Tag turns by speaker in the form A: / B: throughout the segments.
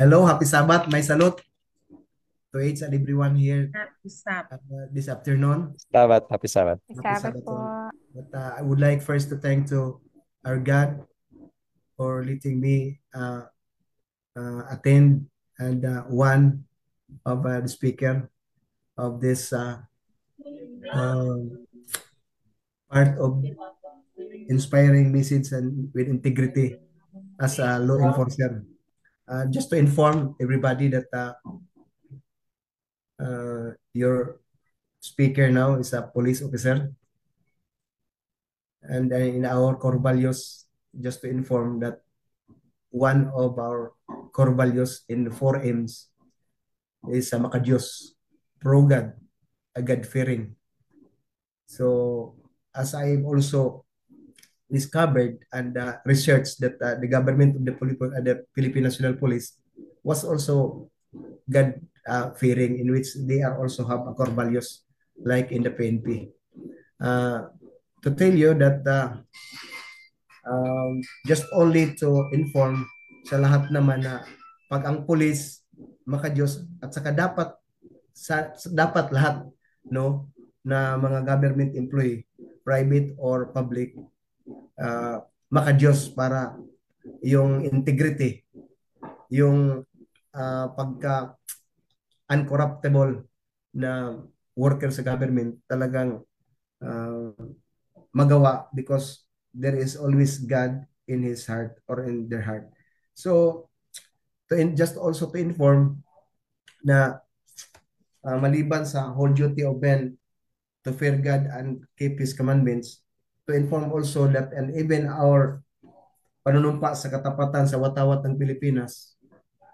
A: Hello, happy Sabbath. My salute to each and everyone here
B: Stop.
A: this afternoon.
C: Sabat, happy Sabat.
A: Happy
B: Sabbath
A: Sabbath
B: po.
A: all. But I would like first to thank to our God for letting me attend and one of the speaker of this um, part of inspiring message and with integrity as a law enforcer. Just to inform everybody that your speaker now is a police officer. And in our core values, just to inform that one of our core values in the 4 M's is makadiyos, pro-God, a God-fearing. So, as I've also discovered and researched that the government of the Philippine National Police was also God-fearing, in which they are also have a core values like in the PNP. To tell you that just only to inform sa lahat naman na pag ang pulis makadiyos at saka dapat lahat no na mga government employee, private or public, makadiyos para yung integrity, yung pagka uncorruptible na worker sa government talagang uh, magawa because there is always God in his heart or in their heart. So, just also to inform na maliban sa whole duty of men to fear God and keep His commandments, to inform also that and even our panunumpa sa katapatan sa watawat ng Pilipinas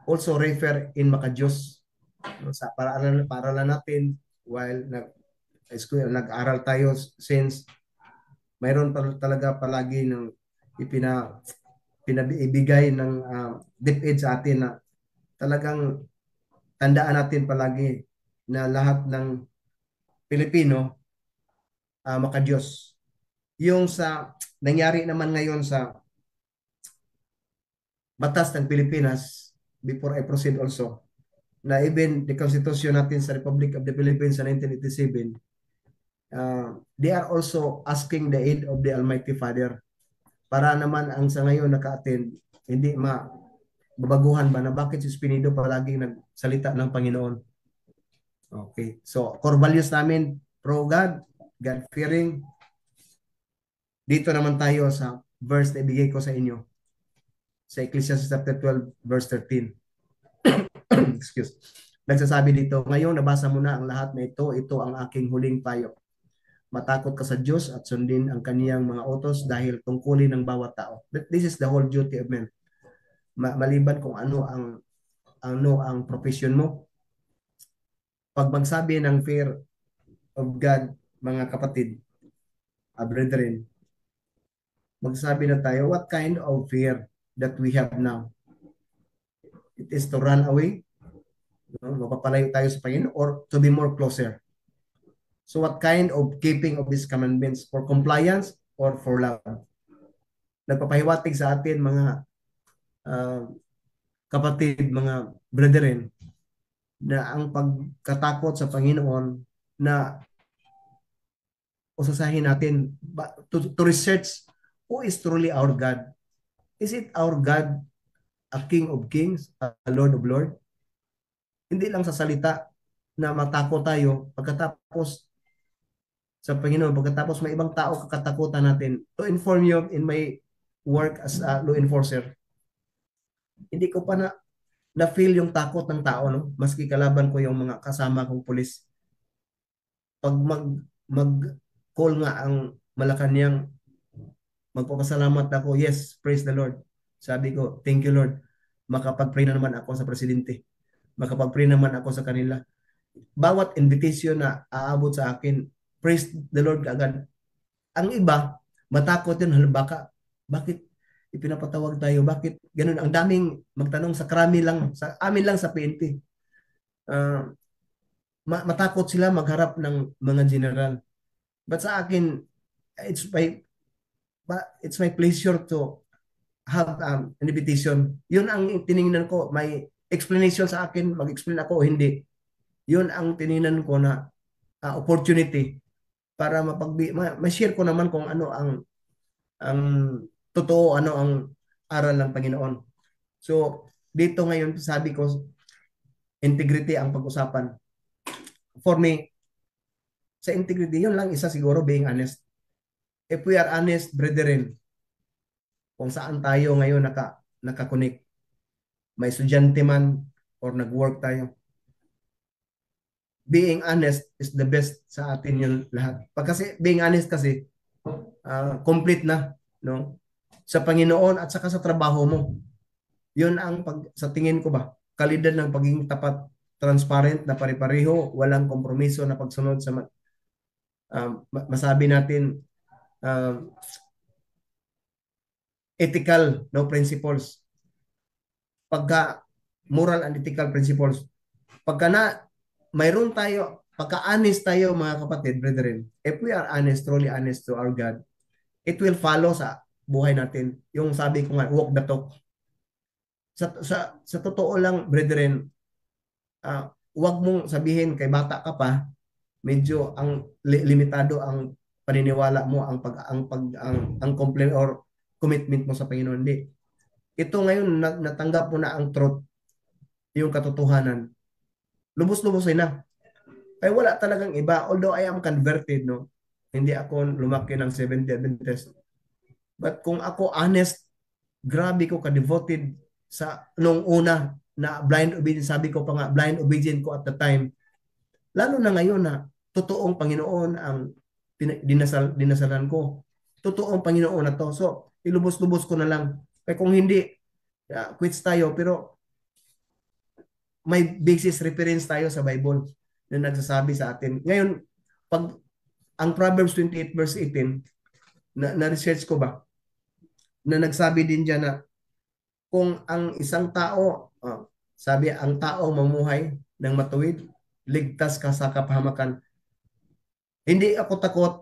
A: also refer in makadiyos. No, sa para natin while nag-aral tayo since mayroon talaga palagi ng pinabibigay ng DepEd sa atin na talagang tandaan natin palagi na lahat ng Pilipino makadiyos. Yung sa nangyari naman ngayon sa batas ng Pilipinas, before I proceed also, na even the Constitution natin sa Republic of the Philippines sa 1987, they are also asking the aid of the Almighty Father para naman ang sa ngayon naka-attend, hindi babaguhan ba na bakit si Espinido palaging nagsalita ng Panginoon. Okay. So, core values namin, pro-God, God-fearing. Dito naman tayo sa verse na ibigay ko sa inyo. Sa Ecclesiastes chapter 12, verse 13. Excuse. Nagsasabi dito, ngayon nabasa mo na ang lahat na ito ang aking huling payo. Matakot ka sa Diyos at sundin ang kaniyang mga utos dahil tungkulin ng bawat tao. This is the whole duty of men. Maliban kung ano ang profession mo. Pag magsabi ng fear of God, mga kapatid, brethren, magsabi na tayo, what kind of fear that we have now? It is to run away, mapapalayo tayo sa Panginoon, or to be more closer. So what kind of keeping of these commandments? For compliance or for love? Nagpapahiwatig sa atin mga kapatid, mga brethren, na ang pagkatakot sa Panginoon na usasahin natin to research who is truly our God. Is it our God, a King of Kings, a Lord of Lords? Hindi lang sa salita na matakot tayo pagkatapos sa Panginoon, pagkatapos may ibang tao kakatakutan natin. To inform you in my work as a law enforcer, hindi ko pa na-feel yung takot ng tao, no? Maski kalaban ko yung mga kasama kong pulis. Pag mag-call nga ang Malacanang, magpapasalamat ako, yes, praise the Lord. Sabi ko, thank you Lord. Makapag-pray na naman ako sa presidente. Makapag-pray naman ako sa kanila. Bawat invitation na aabot sa akin, praise the Lord agad. Ang iba, matakot yun, baka, bakit ipinapatawag tayo? Bakit ganun? Ang daming magtanong sa krami lang, sa amin lang sa PNP. Matakot sila magharap ng mga general. But sa akin, it's my pleasure to have an invitation. Yun ang tiningnan ko. May explanation sa akin, mag-explain ako o hindi. Yun ang tiningnan ko na opportunity para ma-share ko naman kung ano ang totoo, ano ang aral ng Panginoon. So, dito ngayon, sabi ko, integrity ang pag-usapan. For me, sa integrity, yun lang isa siguro, being honest. If we are honest, brethren, kung saan tayo ngayon nakakonek, may estudyante man or nag-work tayo, being honest is the best sa atin yung lahat. Kasi being honest kasi, complete na, no? Sa Panginoon at saka sa trabaho mo. Yun ang sa tingin ko ba, kalidad ng pagiging tapat, transparent na pare-pareho, walang kompromiso na pagsunod sa masabi natin ethical no principles. Pagka moral and ethical principles. Pagka mayroon tayo, pagka honest tayo mga kapatid, brethren, if we are honest, truly honest to our God, it will follow sa buhay natin. Yung sabi ko nga, walk the talk. Sa totoo lang, brethren, wag mong sabihin kay bata ka pa, medyo ang limitado ang paniniwala mo, ang complaint or commitment mo sa Panginoon. Hindi. Ito ngayon, natanggap mo na ang truth, yung katotohanan. Lubos-lubos na. Ay wala talagang iba. Although I am converted, no? Hindi ako lumaki ng Seventh-day Adventist. But kung ako honest, grabe ko ka-devoted sa nung una na blind obedience. Sabi ko pa nga, blind obedience ko at the time. Lalo na ngayon na totoong Panginoon ang dinasalan ko. Totoong Panginoon na to. So, ilubos-lubos ko na lang. Kaya kung hindi, quits tayo. Pero may basis reference tayo sa Bible na nagsasabi sa atin. Ngayon, pag ang Proverbs 28 verse 18, na-research ko ba, na nagsabi din dyan na kung ang isang tao, sabi, ang tao mamuhay ng matuwid, ligtas ka sa kapahamakan. Hindi ako takot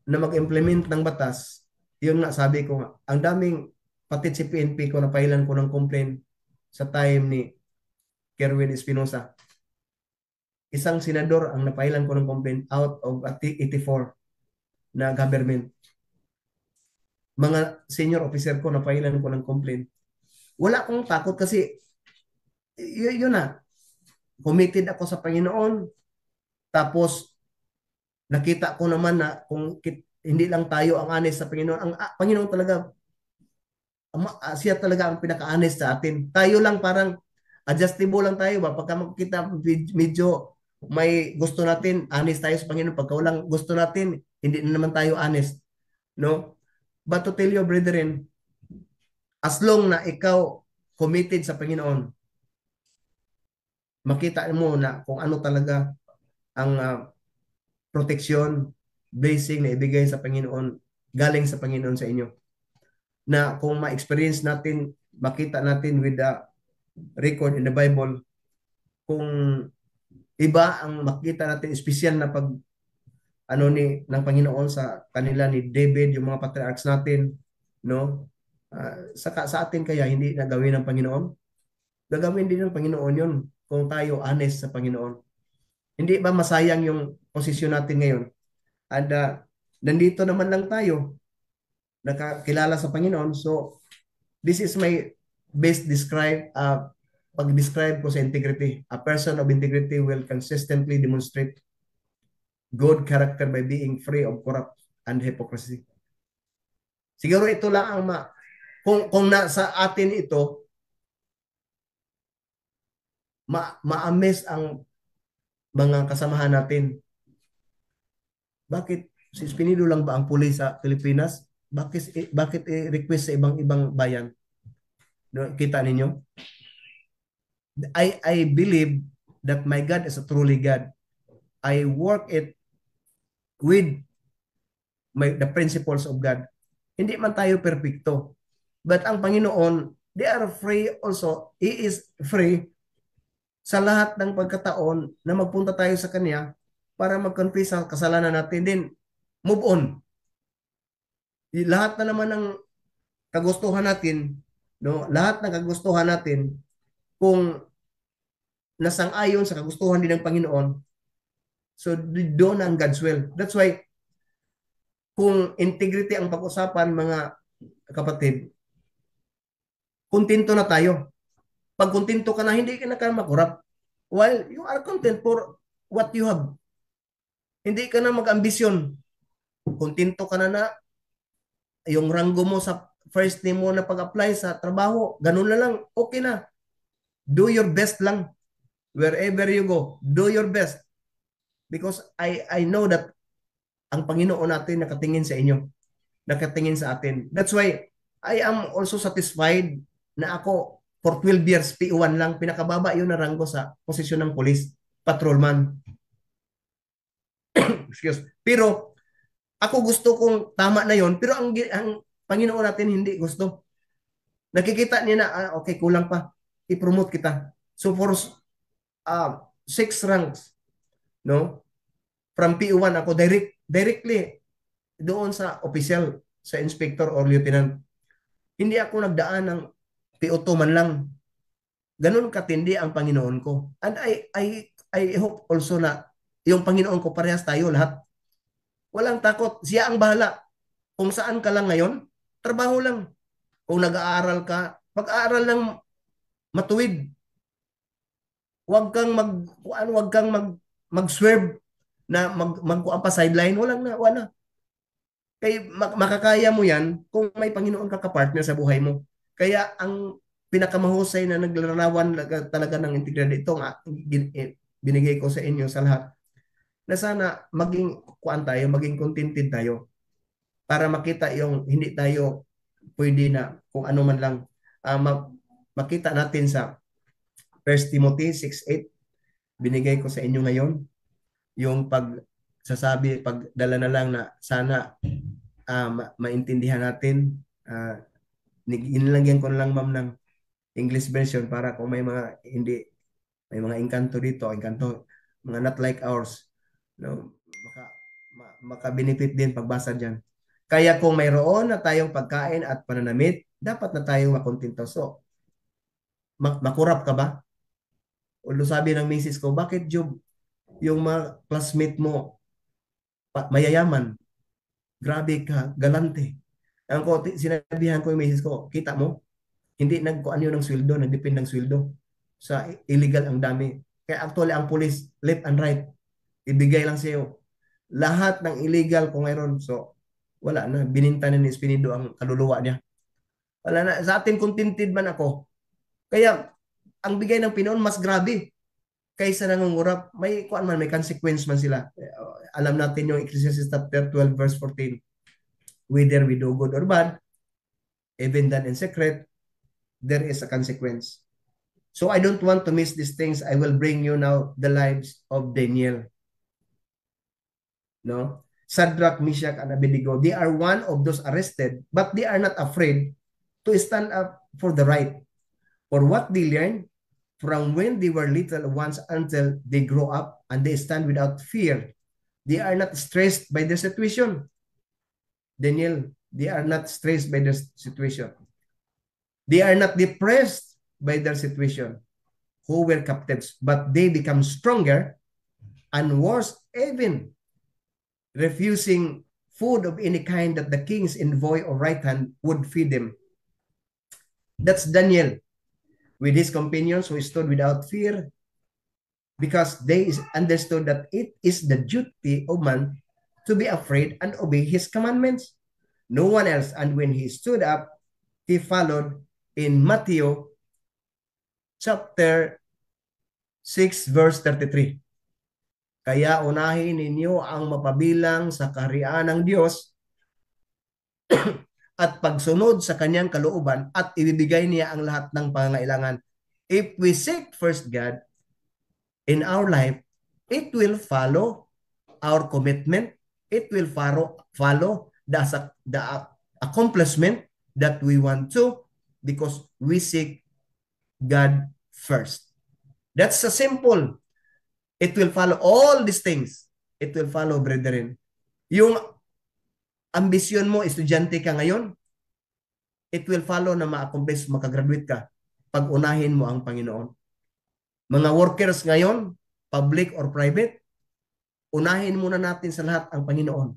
A: na mag-implement ng batas. Yun nga, sabi ko nga, ang daming, pati si PNP ko, napailan ko ng complaint sa time ni Kerwin Espinosa. Isang senador ang napailan ko ng complaint out of 84 na government. Mga senior officer ko, napailan ko ng complaint. Wala akong takot kasi yun na. Committed ako sa Panginoon. Tapos, nakita ko naman na kung hindi lang tayo ang honest sa Panginoon. Ang Panginoon talaga, siya talaga ang pinaka-honest sa atin. Tayo lang parang adjustable lang tayo ba? Pagka makikita medyo may gusto natin, honest tayo sa Panginoon. Pagka walang gusto natin, hindi na naman tayo honest. No? But to tell you, brethren, as long na ikaw committed sa Panginoon, makita mo na kung ano talaga ang proteksyon, blessing na ibigay sa Panginoon, galing sa Panginoon sa inyo. Na kung ma-experience natin, makita natin with the record in the Bible, kung iba ang makita natin, espesyal na pag ng Panginoon sa kanila ni David, yung mga patriarchs natin, no? Sa atin kaya hindi nagawin ng Panginoon? Gagawin din ng Panginoon yun kung tayo honest sa Panginoon. Hindi ba masayang yung posisyon natin ngayon? At nandito naman lang tayo, nakakilala sa Panginoon. So, this is my best pag-describe ko sa integrity. A person of integrity will consistently demonstrate good character by being free of corrupt and hypocrisy. Siguro ito lang ang kung nasa atin ito, ma-amaze ang mga kasamahan natin. Bakit si Espinido lang ba ang pulis sa Pilipinas? Bakit i-request sa ibang bayan? No, kita ninyo? I believe that my God is a truly God. I work it with the principles of God. Hindi man tayo perfecto. But ang Panginoon, they are free also. He is free sa lahat ng pagkataon na magpunta tayo sa Kanya para mag-confess sa kasalanan natin. Then, move on. Lahat na naman ng kagustuhan natin, No? Lahat ng kagustuhan natin, kung nasang-ayon sa kagustuhan din ng Panginoon, so doon ang God's will. That's why, kung integrity ang pag-usapan, mga kapatid, kontento na tayo. Pag kontento ka na, hindi ka na makurap. While you are content for what you have. Hindi ka na mag-ambisyon. Kontento ka na yung ranggo mo sa first name mo na pag-apply sa trabaho, ganun na lang, okay na. Do your best lang. Wherever you go, do your best. Because I know that ang Panginoon natin nakatingin sa inyo. Nakatingin sa atin. That's why I am also satisfied na ako for 12 years, P1 lang, pinakababa yun na ranggo sa posisyon ng police, patrolman. Excuse. Pero ako gusto kong tama na yon, pero ang Panginoon natin hindi gusto. Nakikita niya na, okay, kulang pa. I-promote kita. So for 6 ranks, no? From PO1 ako directly doon sa official, sa inspector or lieutenant. Hindi ako nagdaan ng PO2 man lang. Ganun katindi ang Panginoon ko. And I hope also na yung Panginoon ko, parehas tayo lahat. Walang takot. Siya ang bahala. Kung saan ka lang ngayon, trabaho lang. Kung nag-aaral ka, pag-aaral lang matuwid. Huwag kang mag-swerve na magkuha pa sideline. Wala. Kaya makakaya mo yan kung may Panginoon ka kapartner sa buhay mo. Kaya ang pinakamahusay na naglarawan talaga ng integridad, ito binigay ko sa inyo sa lahat, na sana maging maging contented tayo para makita yung hindi tayo pwede na kung ano man lang. Makita natin sa 1 Timothy 6:8, binigay ko sa inyo ngayon, yung pagdala na lang na sana maintindihan natin. Inilagyan ko lang, ma'am, ng English version para kung may mga may mga engkanto dito, mga not like ours, no, maka-benefit din pagbasa diyan. Kaya kung mayroon na tayong pagkain at pananamit, dapat na tayong makontento. So, makurap ka ba? O sabi ng misis ko, bakit Job, yung mga classmate mo mayayaman, grabe ka, galante. Sinabihan ko yung misis ko, kita mo, hindi nagkuan yun ng sweldo, nagdepend ng sweldo. Sa illegal ang dami. Kaya actually ang police, left and right, ibigay lang sa'yo. Lahat ng illegal kung mayroon. So, wala na. Bininta na ni Espinido ang kaluluwa niya. Wala na. Sa atin, contented man ako. Kaya, ang bigay ng Pinoon, mas grabe kaysa nangungurap. May consequence man sila. Alam natin yung Ecclesiastes chapter 12 verse 14. Whether we do good or bad, even done in secret, there is a consequence. So I don't want to miss these things. I will bring you now the lives of Daniel. No? Shadrach, Meshach, and Abednego. They are one of those arrested, but they are not afraid to stand up for the right. For what they learned from when they were little ones until they grow up and they stand without fear. They are not stressed by their situation. Daniel, they are not stressed by their situation. They are not depressed by their situation, who were captives, but they become stronger and worse, even refusing food of any kind that the king's envoy or right hand would feed them. That's Daniel with his companions who stood without fear because they understood that it is the duty of man to be afraid and obey his commandments. No one else. And when he stood up, he followed in Matthew chapter 6 verse 33. Kaya unahin ninyo ang mapabilang sa kaharian ng Diyos at pagsunod sa kanyang kalooban at ibibigay niya ang lahat ng pangangailangan. If we seek first God in our life, it will follow our commitment. It will follow the accomplishment that we want to, because we seek God first. That's a simple. It will follow all these things. It will follow, brethren. Yung ambisyon mo, estudyante ka ngayon, it will follow na ma-accomplish, makagraduate ka pag unahin mo ang Panginoon. Mga workers ngayon, public or private, unahin muna natin sa lahat ang Panginoon.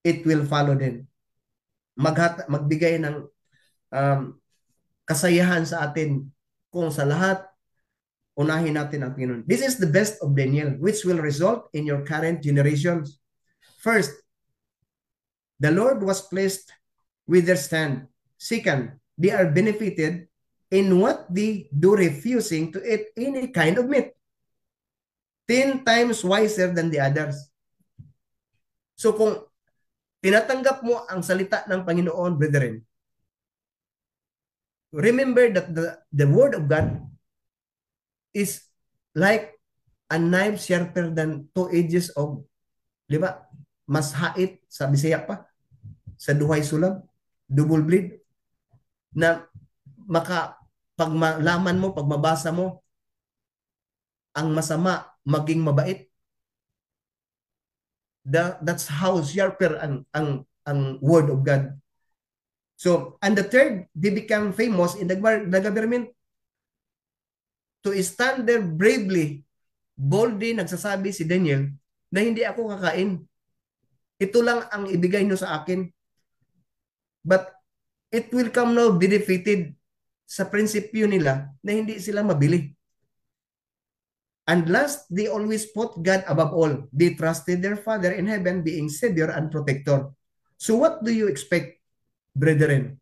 A: It will follow din. Magbigay ng kasayahan sa atin kung sa lahat unahin natin ang Panginoon. This is the best of Daniel, which will result in your current generations. First, the Lord was pleased with their stand. Second, they are benefited in what they do, refusing to eat any kind of meat. 10 times wiser than the others. So kung tinatanggap mo ang salita ng Panginoon, brethren, remember that the Word of God is like a knife sharper than 2 edges of, di ba? Mas hait, sa Bisaya pa, sa duhay sulam, double blade, na pag malaman mo, pag mabasa mo, ang masama maging mabait. That's how sharper ang Word of God. So, and the third, they become famous in the government. To stand there bravely, boldly, nagsasabi si Daniel na hindi ako kakain. Ito lang ang ibigay nyo sa akin. But it will come now be defeated sa prinsipyo nila na hindi sila mabili. And last, they always put God above all. They trusted their Father in heaven being Savior and Protector. So what do you expect, brethren?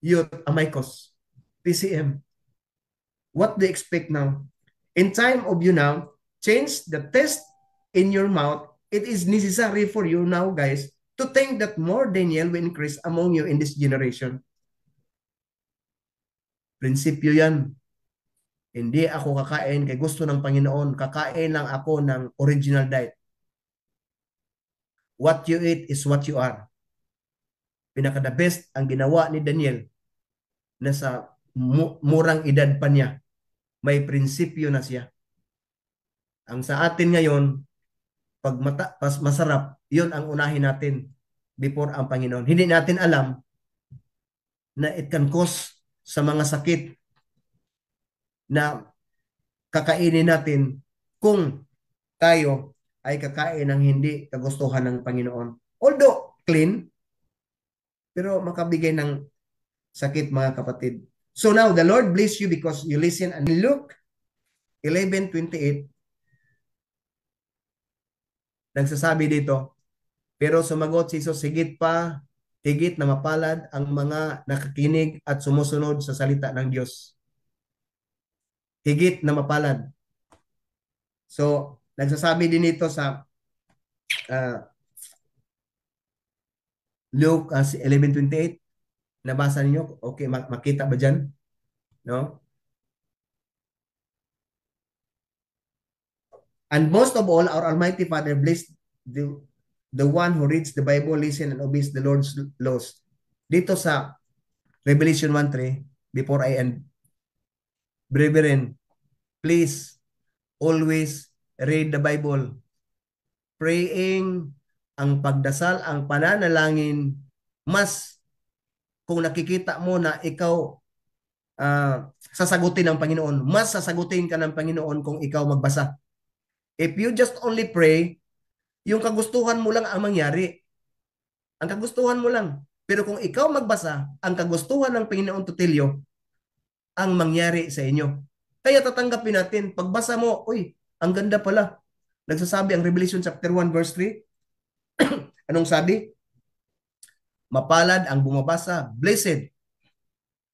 A: Youth, Amicos, PCM. What do you expect now? In time of you now, change the taste in your mouth. It is necessary for you now, guys, to think that more Daniel will increase among you in this generation. Prinsipyo yan. Hindi ako kakain kay gusto ng Panginoon. Kakain lang ako ng original diet. What you eat is what you are. Pinaka-the best ang ginawa ni Daniel na sa murang edad pa niya. May prinsipyo na siya. Ang sa atin ngayon, pag masarap, yun ang unahin natin before ang Panginoon. Hindi natin alam na it can cause sa mga sakit na kakainin natin kung tayo ay kakain ng hindi kagustuhan ng Panginoon. Although clean, pero makabigay ng sakit, mga kapatid. So now, the Lord bless you because you listen. And Luke 11:28, nagsasabi dito, pero sumagot si Jesus, higit na mapalad ang mga nakakinig at sumusunod sa salita ng Diyos. Higit na mapalad. So, nagsasabi din ito sa Luke 11:28. Nabasa niyo? Okay, makita ba dyan? No? And most of all, our Almighty Father blessed the one who reads the Bible, listen and obeys the Lord's laws. Dito sa Revelation 1:3, before I end, brethren, please always read the Bible. Praying, ang pagdasal, ang pananalangin, mas kung nakikita mo na ikaw sasagutin ng Panginoon, mas sasagutin ka ng Panginoon kung ikaw magbasa. If you just only pray, yung kagustuhan mo lang ang mangyari. Ang kagustuhan mo lang. Pero kung ikaw magbasa, ang kagustuhan ng Panginoon tutilyo ang mangyari sa inyo. Kaya tatanggapin natin, pagbasa mo, uy, ang ganda pala. Nagsasabi ang Revelation chapter 1 verse 3. Anong sabi? Mapalad ang bumabasa, blessed.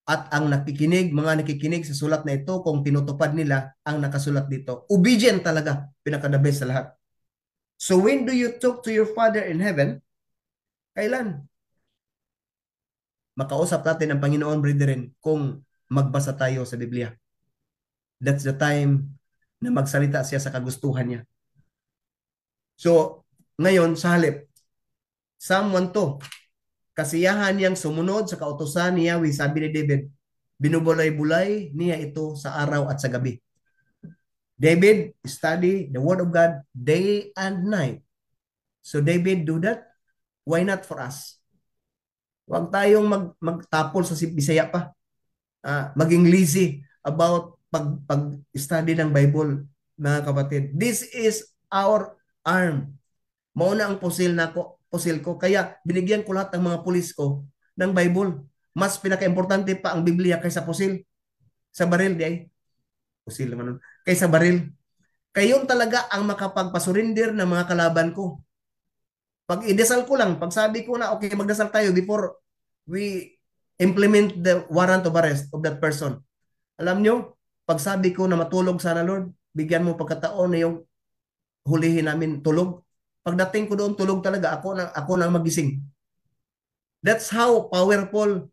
A: At ang mga nakikinig sa sulat na ito, kung tinutupad nila ang nakasulat dito. Obedient talaga, pinaka-the best sa lahat. So when do you talk to your Father in heaven? Kailan? Makausap natin ang Panginoon, brethren, kung magbasa tayo sa Biblia. That's the time na magsalita siya sa kagustuhan niya. So, ngayon, sa halip, Psalm 1:2, kasiyahan niyang sumunod sa kautusan niya, sabi ni David, binubulay-bulay niya ito sa araw at sa gabi. David study the Word of God day and night. So David do that. Why not for us? Huwag tayong magtapol sa Bisaya pa. Maging lazy about pag-study ng Bible, mga kapatid. This is our arm. Mauna ang pusil ko. Kaya binigyan ko lahat ng mga pulis ko ng Bible. Mas pinaka-importante pa ang Biblia kaysa pusil. Sa baril, di ay. Pusil naman nun. Kaysa baril. Kayon talaga ang makapagpasurinder ng mga kalaban ko. Pag idesal ko lang, pag sabi ko na, okay, magdasal tayo before we implement the warrant of arrest of that person. Alam nyo, pag sabi ko na matulog sana, Lord, bigyan mo pagkataon na yung hulihin namin tulog. Pagdating ko doon, tulog talaga. Ako na magising. That's how powerful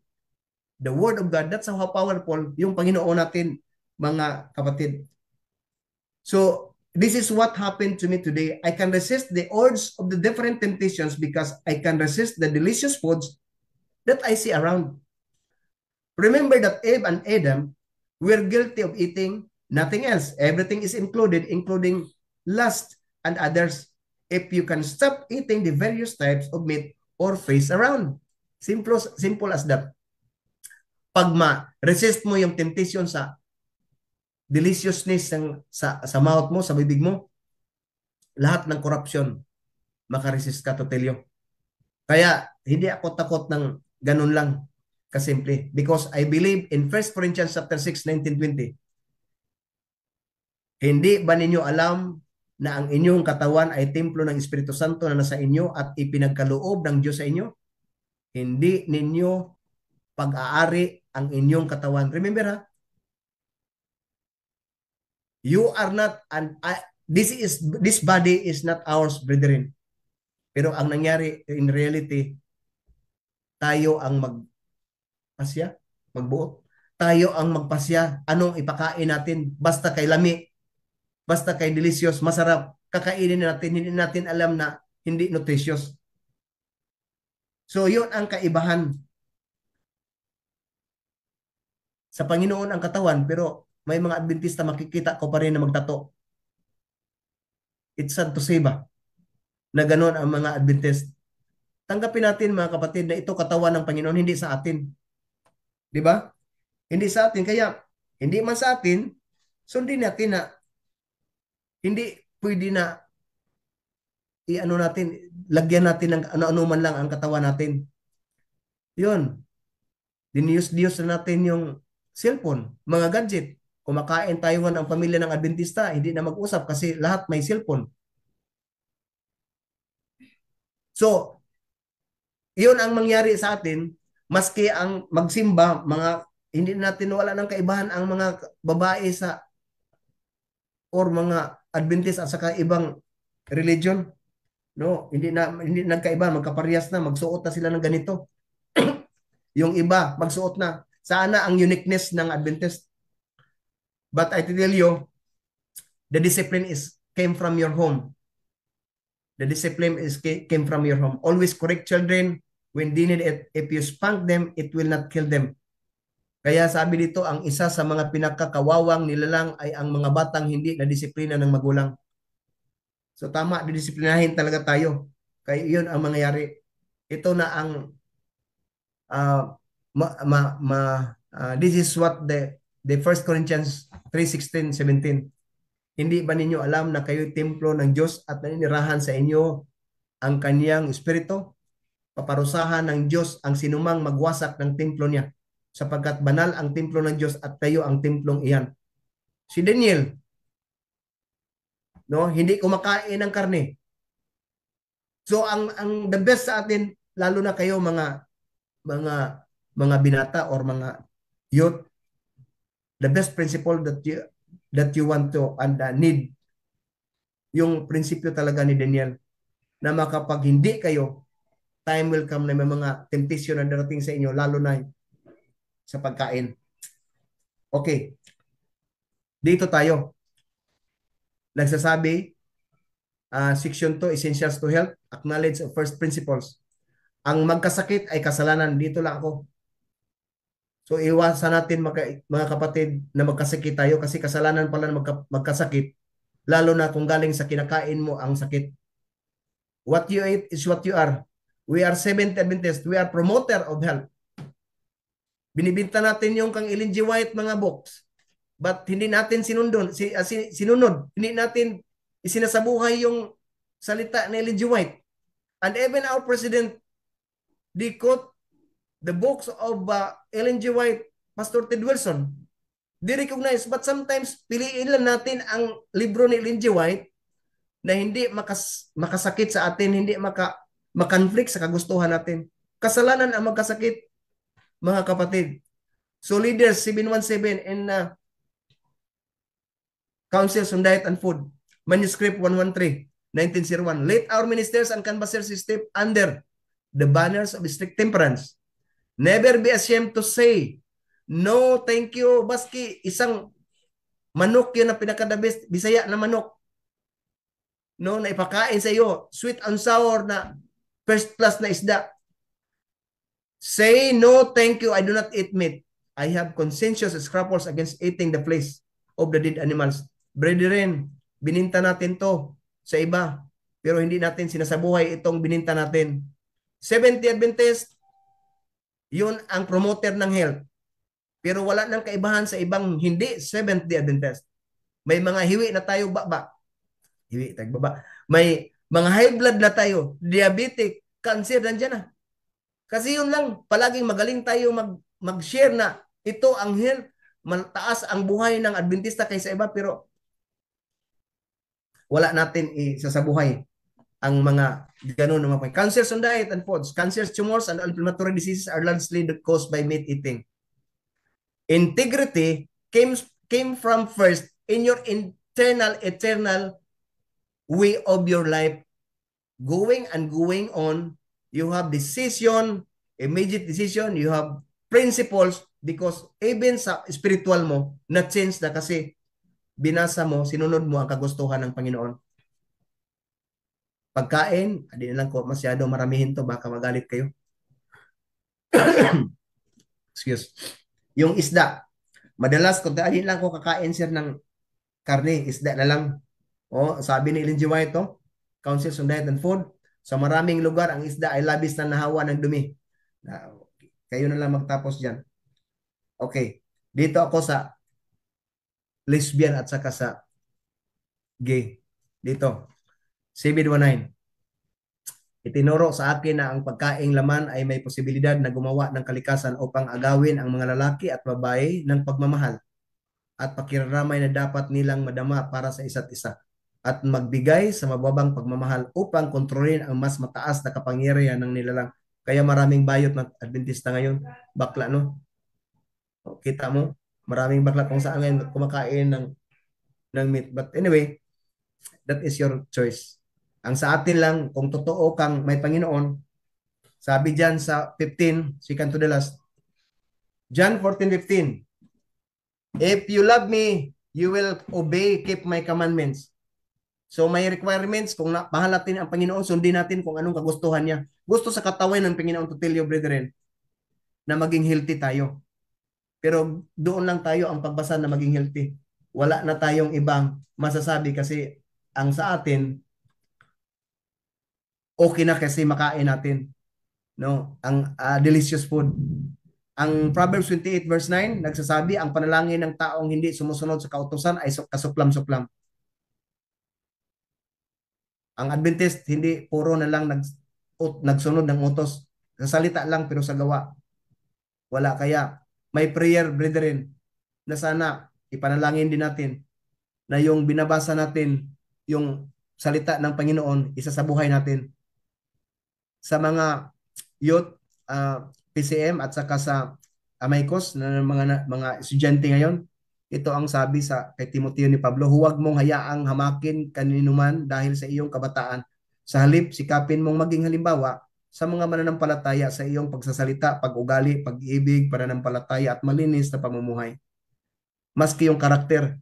A: the Word of God. That's how powerful yung Panginoon natin, mga kapatid. So, this is what happened to me today. I can resist the urge of the different temptations because I can resist the delicious foods that I see around. Remember that Eve and Adam were guilty of eating nothing else. Everything is included, including lust and others. If you can stop eating the various types of meat or fish around. Simple as that. Pag ma-resist mo yung temptation sa deliciousness sa mouth mo, sa bibig mo, lahat ng corruption, makaresist ka, to tell you. Kaya, hindi ako takot ng ganun lang kasimple. Because I believe in 1 Corinthians chapter 6, 19-20. Hindi ba ninyo alam na ang inyong katawan ay templo ng Espiritu Santo na nasa inyo at ipinagkaloob ng Diyos sa inyo? Hindi ninyo pag-aari ang inyong katawan. Remember ha? You are not, and this body is not ours, brethren. Pero ang nangyari in reality, tayo ang magpasya, magbuot. Tayo ang magpasya. Anong ipakain natin? Basta kay lami, basta kay delicious, masarap, kakainin natin, hindi natin alam na hindi nutritious. So yun ang kaibahan. Sa Panginoon ang katawan, pero may mga Adventista makikita ko pa rin na magtato. It's sad to say ba? Na gano'n ang mga Adventist. Tanggapin natin mga kapatid na ito katawan ng Panginoon, hindi sa atin. Di ba? Hindi sa atin. Kaya, hindi man sa atin, sundin natin na hindi pwede na i-ano natin, lagyan natin ng ano-ano man lang ang katawan natin. Yun. Diniyos-diyos na natin yung cellphone, mga gadget. Kumakain tayo nga ang pamilya ng Adventista, hindi na mag-usap kasi lahat may cellphone. So, yun ang mangyari sa atin, maski ang magsimba, hindi natin wala ng kaibahan ang mga babae or mga Adventist at saka ibang religion. No, hindi nagkaiba, magkaparehas na, magsuot na sila ng ganito. Yung iba, magsuot na. Sana ang uniqueness ng Adventist. But I tell you, the discipline came from your home. The discipline came from your home. Always correct children when they need it. If you spank them, it will not kill them. Kaya sabi dito, ang isa sa mga pinakakawawang nilalang ay ang mga batang hindi na disiplina ng magulang. So tama, didisiplinahin talaga tayo. Kaya yun ang mangyayari. Ito na ang this is what the 1 Corinthians 3:16-17. Hindi ba ninyo alam na kayo'y templo ng Diyos at naninirahan sa inyo ang kaniyang espiritu? Paparusahan ng Diyos ang sinumang magwasak ng templo niya, sapagkat banal ang templo ng Diyos at kayo ang templong iyan. Si Daniel, no, hindi kumakain ng karne. So ang the best sa atin, lalo na kayo mga binata or mga youth, the best principle that you want to and need, yung prinsipyo talaga ni Daniel, na makapag hindi kayo, time will come na may mga temptation na darating sa inyo, lalo na sa pagkain. Okay. Dito tayo. Nagsasabi, section 2, Essentials to Health, Acknowledge of First Principles. Ang magkasakit ay kasalanan. Dito lang ako. So iwasan natin mga kapatid na magkasakit tayo kasi kasalanan pala na magkasakit, lalo na kung galing sa kinakain mo ang sakit. What you eat is what you are. We are Seventh Adventist. We are promoter of health. Binibinta natin yung kang Ellen G. White mga books. But hindi natin sinunod. Hindi natin isinasabuhay yung salita ni Ellen G. White. And even our president, they quote the books of Ellen G. White, Pastor Ted Wilson. They recognize, but sometimes piliin lang natin ang libro ni Ellen G. White na hindi makasakit sa atin, hindi makonflict sa kagustuhan natin. Kasalanan ang magkasakit, mga kapatid. So leaders 717 in Councils on Diet and Food, Manuscript 113, 1901. Let our ministers and canvassers step under the banners of strict temperance. Never be ashamed to say, no, thank you. Baski, isang manok yun na pinakadabis, Bisaya na manok. No, na ipakain sa iyo, sweet and sour na first class na isda. Say, no, thank you, I do not eat meat. I have conscientious scruples against eating the flesh of the dead animals. Brethren, bininta natin to sa iba, pero hindi natin sinasabuhay itong bininta natin. Seventh Adventist, yun ang promoter ng health. Pero wala nang kaibahan sa ibang hindi Seventh Adventist. May mga hiwi na tayo baba. Hiwi tayo baba. May mga high blood na tayo, diabetic, cancer, nandiyan na. Kasi yun lang, palaging magaling tayo mag-share na ito ang health, mataas ang buhay ng Adventista kaysa iba, pero wala natin isasabuhay ang mga ganun ng mga cancers on diet and foods. Cancers, tumors, and inflammatory diseases are largely caused by meat eating. Integrity came from first in your internal, eternal way of your life. Going and going on, you have decision, immediate decision, you have principles, because even sa spiritual mo, na-change na kasi binasa mo, sinunod mo ang kagustuhan ng Panginoon. Pagkain, hindi na lang ko masyado maramihin to, baka magalit kayo. Excuse. Yung isda, madalas kung hindi lang ko kakain sir ng karne, isda na lang. O, sabi ni Ellen G. White, Councils on Diet and Food, sa maraming lugar, ang isda ay labis na nahawa ng dumi. Kayo na lang magtapos dyan. Okay. Dito ako sa lesbian at saka sa gay. Dito. 719. Itinuro sa akin na ang pagkaing laman ay may posibilidad na gumawa ng kalikasan upang agawin ang mga lalaki at babae ng pagmamahal at pakiraramay na dapat nilang madama para sa isa't isa at magbigay sa mababang pagmamahal upang kontrolin ang mas mataas na kapangyarihan ng nilalang. Kaya maraming bayot na Adventista ngayon, bakla, no? Kita mo, maraming bakla kung saan ngayon kumakain ng meat. But anyway, that is your choice. Ang sa atin lang, kung totoo kang may Panginoon, sabi dyan sa 15, second to the last, John 14:15, if you love me, you will obey, keep my commandments. So may requirements, kung mahal natin ang Panginoon, sundin natin kung anong kagustuhan niya. Gusto sa katawan ng Panginoon to tell you, brethren, na maging healthy tayo. Pero doon lang tayo ang pagbasa na maging healthy. Wala na tayong ibang masasabi kasi ang sa atin, okay na kasi makain natin, no? Ang delicious food. Ang Proverbs 28 verse 9 nagsasabi, ang panalangin ng taong hindi sumusunod sa kautusan ay kasuklam-suklam. Ang Adventist hindi puro na lang nagsunod ng utos. Sa salita lang pero sa gawa wala. Kaya may prayer, brethren, na sana ipanalangin din natin na yung binabasa natin, yung salita ng Panginoon, isa sa buhay natin. Sa mga youth, PCM at saka sa Amaykos na mga estudyante ngayon, ito ang sabi sa kay Timoteo ni Pablo, huwag mong hayaang hamakin kaninuman dahil sa iyong kabataan. Sa halip, sikapin mong maging halimbawa sa mga mananampalataya sa iyong pagsasalita, pag-ugali, pag-ibig, pananampalataya at malinis na pamumuhay. Maski yung karakter,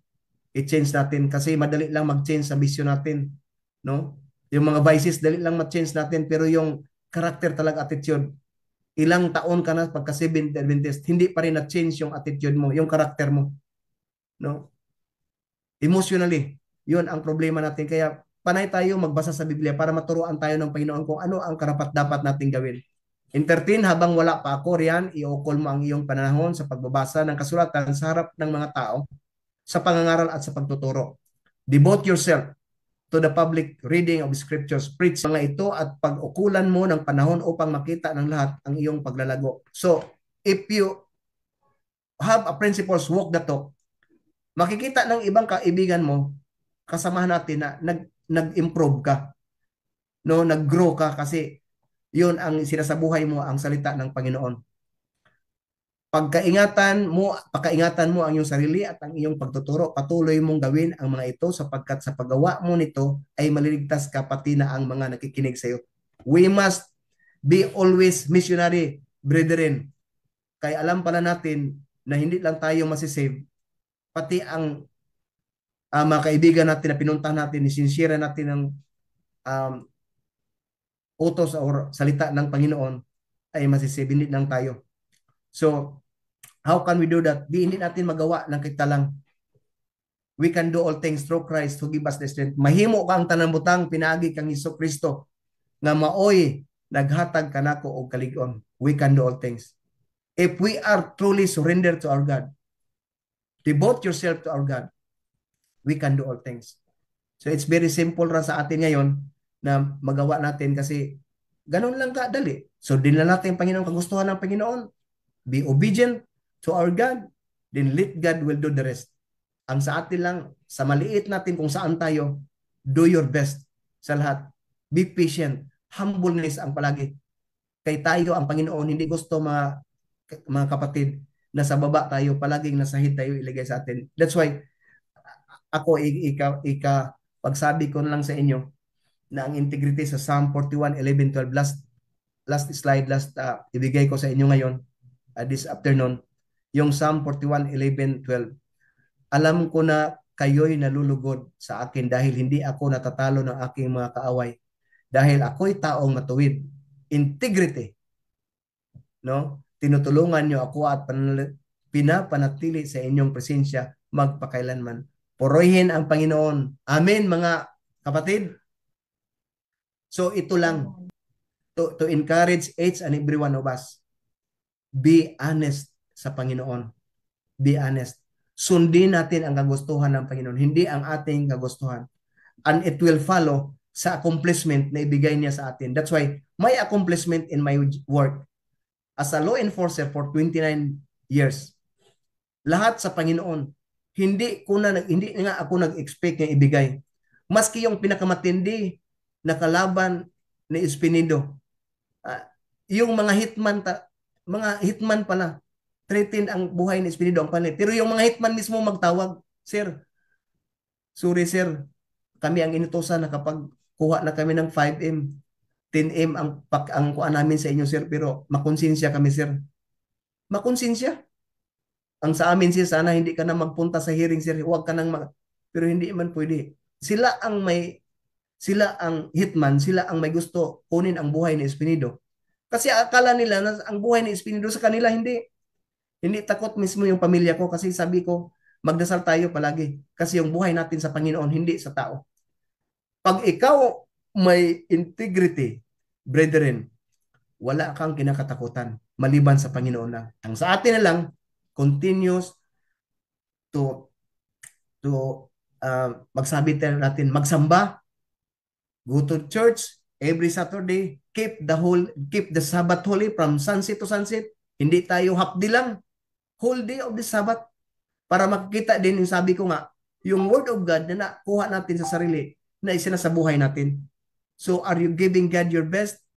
A: i-change natin kasi madali lang mag-change sa bisyo natin, no? Yung mga vices, dali lang mag-change natin, pero yung karakter talaga, attitude, ilang taon ka na pagka Seventh Adventist, hindi pa rin na-change yung attitude mo, yung karakter mo, no? Emotionally, yun ang problema natin. Kaya panay tayo magbasa sa Biblia para maturuan tayo ng Panginoon kung ano ang karapat-dapat nating gawin. Entertain, habang wala pa ako riyan, iukol mo ang iyong panahon sa pagbabasa ng kasulatan sa harap ng mga tao, sa pangangaral at sa pagtuturo. Devote yourself to the public reading of scriptures. Preach mga ito at pag-ukulan mo ng panahon upang makita ng lahat ang iyong paglalago. So, if you have a principles, walk the talk, makikita ng ibang kaibigan mo, kasamahan natin na nag-improve ka, no, nag-grow ka kasi yun ang sinasabuhay mo, ang salita ng Panginoon. Pagkaingatan mo ang iyong sarili at ang iyong pagtuturo. Patuloy mong gawin ang mga ito sapagkat sa paggawa mo nito ay maliligtas ka pati na ang mga nakikinig sa iyo. We must be always missionary, brethren. Kaya alam pala natin na hindi lang tayo masisave, pati ang mga kaibigan natin na pinuntahan natin, isinsira natin ng utos o salita ng Panginoon ay masisave, hindi lang tayo. So, how can we do that? Di hindi natin magawa ng kita lang. We can do all things through Christ who give us the strength. Mahimo ka ang tanang butang, pinagi kang Hesukristo nga maoy naghatag kanako og kalig-on. We can do all things. If we are truly surrendered to our God, devote yourself to our God, we can do all things. So it's very simple ra sa atin ngayon na magawa natin kasi ganun lang kadali. So dinala natin ang Panginoon, kagustuhan ng Panginoon. Be obedient to our God, then let God will do the rest. Ang sa atin lang, sa maliit natin kung saan tayo, do your best sa lahat. Be patient. Humbleness ang palagi. Kay tayo, ang Panginoon, hindi gusto mga kapatid na sa baba tayo, palaging nasa hid tayo ilagay sa atin. That's why, ako, pagsabi ko na lang sa inyo, na ang integrity sa Psalm 41, 11, 12, last slide, ibigay ko sa inyo ngayon, this afternoon, yung Psalm 41, 11, 12. Alam ko na kayo'y nalulugod sa akin dahil hindi ako natatalo ng aking mga kaaway. Dahil ako'y taong matuwid. Integrity. No? Tinutulungan nyo ako at pinapanatili sa inyong presensya magpakailanman. Purihin ang Panginoon. Amen, mga kapatid. So ito lang, to encourage each and every one of us. Be honest sa Panginoon. Be honest. Sundin natin ang kagustuhan ng Panginoon, hindi ang ating kagustuhan. And it will follow sa accomplishment na ibigay niya sa atin. That's why my accomplishment in my work as a law enforcer for 29 years, lahat sa Panginoon. Hindi nga ako nag-expect na ibigay. Maski yung pinakamatindi na kalaban ni Espinido, yung mga hitman pala, threaten ang buhay ni Espinido ang palit. Pero yung mga hitman mismo magtawag, Sir, sorry sir, kami ang inutosan na kapag kuha na kami ng 5M, 10M ang kuha namin sa inyo sir, pero makonsensya kami sir. Makonsensya? Ang sa amin sir, sana hindi ka na magpunta sa hearing sir, huwag ka nang pero hindi man pwede. Sila ang hitman, sila ang may gusto kunin ang buhay ni Espinido. Kasi akala nila na ang buhay ni Espinido sa kanila, hindi. Hindi takot mismo yung pamilya ko kasi sabi ko, magdasal tayo palagi kasi yung buhay natin sa Panginoon, hindi sa tao. Pag ikaw may integrity, brethren, wala kang kinakatakutan maliban sa Panginoon lang. Ang sa atin na lang, continuous to magsabi tayo natin, magsamba, go to church every Saturday, keep the Sabbath holy from sunset to sunset. Hindi tayo hapdi lang, whole day of the Sabbath, para makikita din yung sabi ko nga, yung Word of God na nakuha natin sa sarili na isinasabuhay natin. So are you giving God your best?